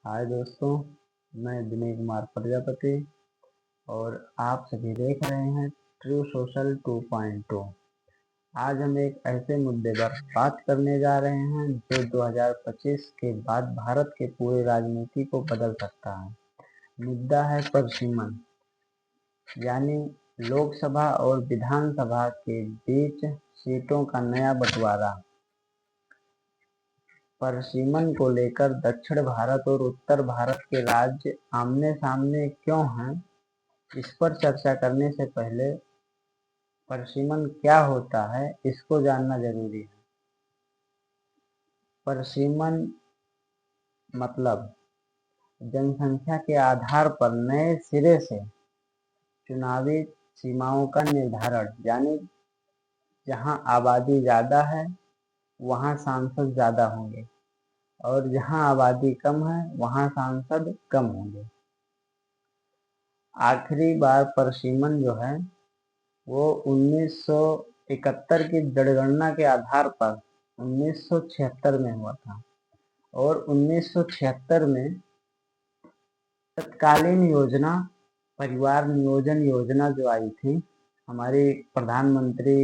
हाय दोस्तों, मैं विनय कुमार प्रजापति और आप सभी देख रहे हैं ट्रू सोशल 2.2। आज हम एक ऐसे मुद्दे पर बात करने जा रहे हैं जो 2025 के बाद भारत के पूरे राजनीति को बदल सकता है। मुद्दा है परसिमन, यानी लोकसभा और विधानसभा के बीच सीटों का नया बंटवारा। परसिमन को लेकर दक्षिण भारत और उत्तर भारत के राज्य आमने सामने क्यों हैं, इस पर चर्चा करने से पहले परसिमन क्या होता है इसको जानना जरूरी है। परसिमन मतलब जनसंख्या के आधार पर नए सिरे से चुनावी सीमाओं का निर्धारण, यानी जहां आबादी ज़्यादा है वहां सांसद ज़्यादा होंगे और जहां आबादी कम है वहां सांसद कम होंगे। आखिरी बार परसिमन जो है वो 1971 की जनगणना के आधार पर 1976 में हुआ था और 1976 में तत्कालीन योजना परिवार नियोजन योजना जो आई थी, हमारी प्रधानमंत्री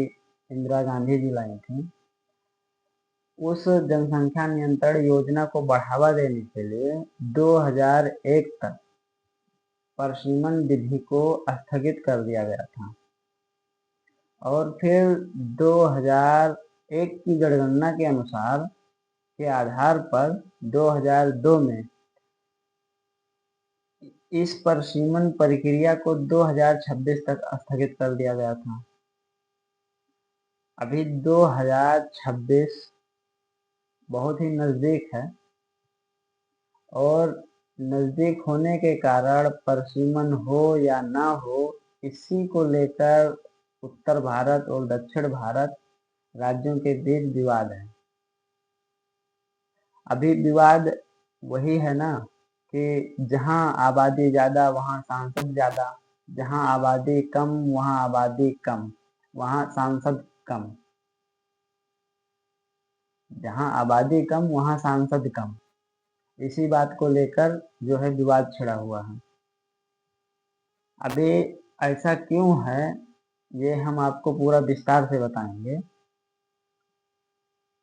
इंदिरा गांधी जी लाई थी, उस जनसंख्या नियंत्रण योजना को बढ़ावा देने के लिए 2001 तक परसिमन विधि को स्थगित कर दिया गया था और फिर 2001 की जनगणना के अनुसार के आधार पर 2002 में इस परसिमन प्रक्रिया को 2026 तक स्थगित कर दिया गया था। अभी 2026 बहुत ही नज़दीक है और नज़दीक होने के कारण परसिमन हो या ना हो, इसी को लेकर उत्तर भारत और दक्षिण भारत राज्यों के बीच विवाद है। अभी विवाद वही है ना कि जहां आबादी ज़्यादा वहां सांसद ज़्यादा, जहां आबादी कम वहां आबादी कम वहां सांसद कम, जहां आबादी कम वहां सांसद कम, इसी बात को लेकर जो है विवाद छिड़ा हुआ है। अभी ऐसा क्यों है ये हम आपको पूरा विस्तार से बताएंगे।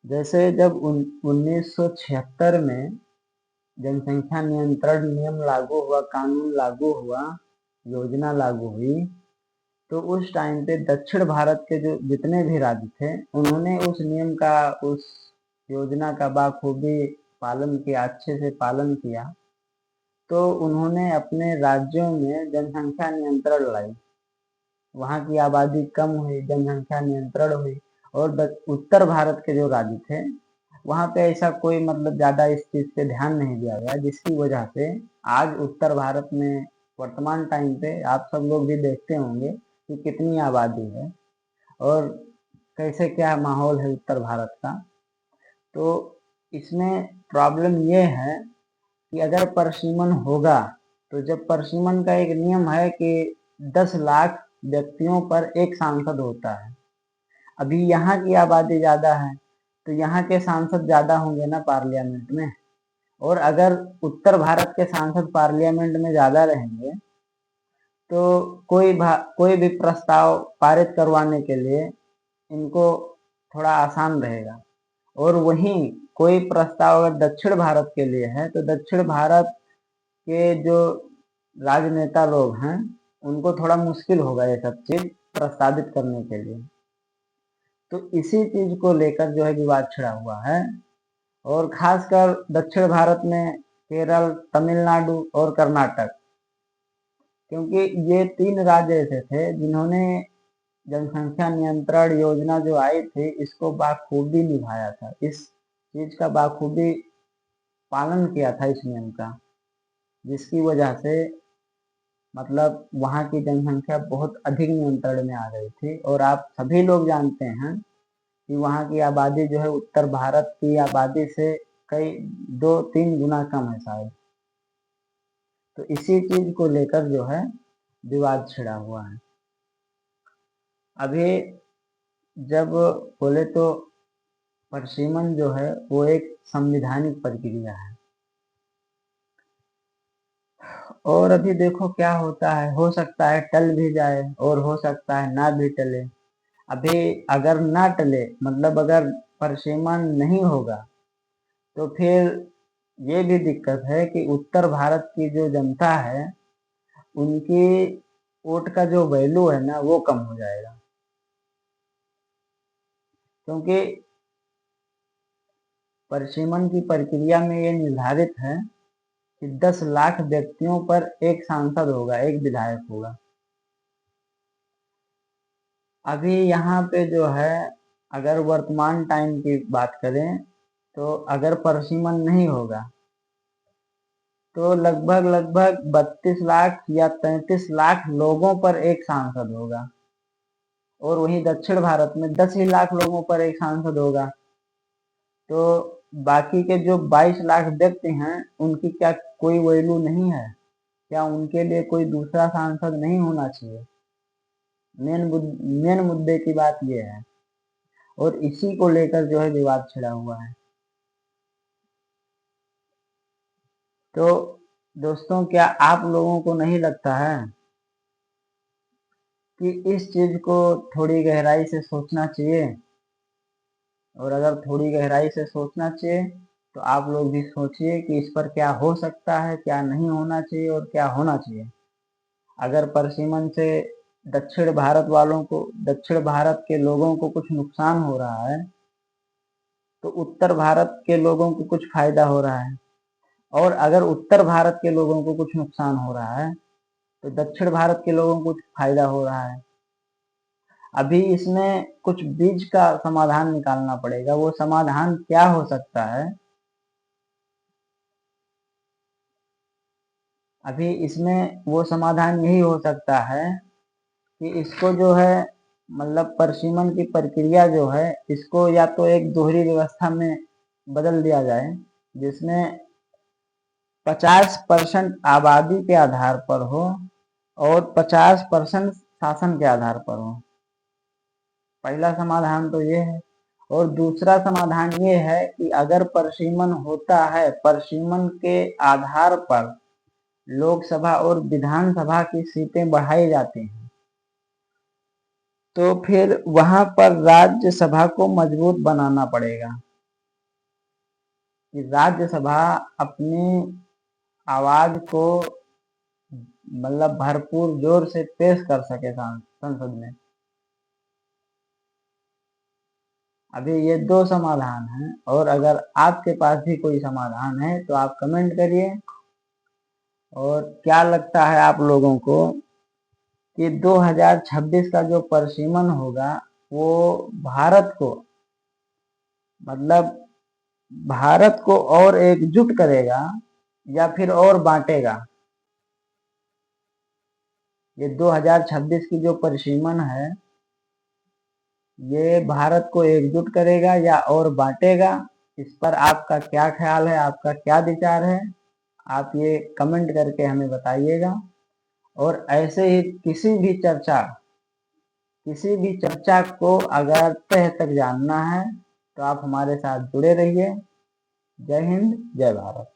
जैसे जब 1976 में जनसंख्या नियंत्रण नियम लागू हुआ, कानून लागू हुआ, योजना लागू हुई, तो उस टाइम पे दक्षिण भारत के जो जितने भी राज्य थे उन्होंने उस नियम का, उस योजना का बाखूबी पालन किया, अच्छे से पालन किया। तो उन्होंने अपने राज्यों में जनसंख्या नियंत्रण लाई, वहाँ की आबादी कम हुई, जनसंख्या नियंत्रण हुई। और उत्तर भारत के जो राज्य थे वहाँ पे ऐसा कोई मतलब ज़्यादा इस चीज़ पे ध्यान नहीं दिया गया, जिसकी वजह से आज उत्तर भारत में वर्तमान टाइम पे आप सब लोग भी देखते होंगे कि कितनी आबादी है और कैसे क्या माहौल है उत्तर भारत का। तो इसमें प्रॉब्लम ये है कि अगर परसिमन होगा तो जब परसिमन का एक नियम है कि 10 लाख व्यक्तियों पर एक सांसद होता है, अभी यहाँ की आबादी ज़्यादा है तो यहाँ के सांसद ज़्यादा होंगे ना पार्लियामेंट में, और अगर उत्तर भारत के सांसद पार्लियामेंट में ज़्यादा रहेंगे तो कोई भी प्रस्ताव पारित करवाने के लिए इनको थोड़ा आसान रहेगा। और वहीं कोई प्रस्ताव अगर दक्षिण भारत के लिए है तो दक्षिण भारत के जो राजनेता लोग हैं उनको थोड़ा मुश्किल होगा ये सब चीज़ प्रस्तावित करने के लिए। तो इसी चीज़ को लेकर जो है विवाद छिड़ा हुआ है, और खासकर दक्षिण भारत में केरल, तमिलनाडु और कर्नाटक, क्योंकि ये 3 राज्य ऐसे थे जिन्होंने जनसंख्या नियंत्रण योजना जो आई थी इसको बाखूबी निभाया था, इस चीज़ का बाखूबी पालन किया था इस नियम का, जिसकी वजह से मतलब वहाँ की जनसंख्या बहुत अधिक नियंत्रण में आ गई थी। और आप सभी लोग जानते हैं कि वहाँ की आबादी जो है उत्तर भारत की आबादी से कई 2-3 गुना कम है शायद। तो इसी चीज को लेकर जो है विवाद छिड़ा हुआ है। अभी जब बोले तो परसिमन जो है वो एक संवैधानिक प्रक्रिया है, और अभी देखो क्या होता है, हो सकता है टल भी जाए और हो सकता है ना भी टले। अभी अगर ना टले मतलब अगर परसिमन नहीं होगा तो फिर ये भी दिक्कत है कि उत्तर भारत की जो जनता है उनकी वोट का जो वैल्यू है ना वो कम हो जाएगा, क्योंकि परसिमन की प्रक्रिया में ये निर्धारित है कि 10 लाख व्यक्तियों पर एक सांसद होगा, एक विधायक होगा। अभी यहाँ पे जो है अगर वर्तमान टाइम की बात करें तो अगर परसिमन नहीं होगा तो लगभग लगभग 32 लाख या 33 लाख लोगों पर एक सांसद होगा, और वहीं दक्षिण भारत में 10 ही लाख लोगों पर एक सांसद होगा। तो बाकी के जो 22 लाख व्यक्ति हैं उनकी क्या कोई वैल्यू नहीं है? क्या उनके लिए कोई दूसरा सांसद नहीं होना चाहिए? मेन मुद्दे की बात यह है, और इसी को लेकर जो है विवाद छिड़ा हुआ है। तो दोस्तों, क्या आप लोगों को नहीं लगता है कि इस चीज को थोड़ी गहराई से सोचना चाहिए? और अगर थोड़ी गहराई से सोचना चाहिए तो आप लोग भी सोचिए कि इस पर क्या हो सकता है, क्या नहीं होना चाहिए और क्या होना चाहिए। अगर परसिमन से दक्षिण भारत के लोगों को कुछ नुकसान हो रहा है तो उत्तर भारत के लोगों को कुछ फायदा हो रहा है, और अगर उत्तर भारत के लोगों को कुछ नुकसान हो रहा है तो दक्षिण भारत के लोगों को कुछ फायदा हो रहा है। अभी इसमें कुछ बीच का समाधान निकालना पड़ेगा। वो समाधान क्या हो सकता है? अभी इसमें वो समाधान यही हो सकता है कि इसको जो है मतलब परसिमन की प्रक्रिया जो है इसको या तो एक दोहरी व्यवस्था में बदल दिया जाए, जिसमें 50% आबादी के आधार पर हो और 50% शासन के आधार पर हो। पहला समाधान तो ये है। और दूसरा समाधान ये है कि अगर परसिमन होता है, परसिमन के आधार पर लोकसभा और विधानसभा की सीटें बढ़ाई जाती हैं, तो फिर वहां पर राज्यसभा को मजबूत बनाना पड़ेगा कि राज्यसभा अपनी आवाज को मतलब भरपूर जोर से पेश कर सके संसद में। अभी ये दो समाधान हैं, और अगर आपके पास भी कोई समाधान है तो आप कमेंट करिए। और क्या लगता है आप लोगों को कि 2026 का जो परसिमन होगा वो भारत को मतलब भारत को और एकजुट करेगा या फिर और बांटेगा? ये 2026 की जो परिसीमन है ये भारत को एकजुट करेगा या और बांटेगा? इस पर आपका क्या ख्याल है, आपका क्या विचार है? आप ये कमेंट करके हमें बताइएगा। और ऐसे ही किसी भी चर्चा को अगर तह तक जानना है तो आप हमारे साथ जुड़े रहिए। जय हिंद, जय भारत।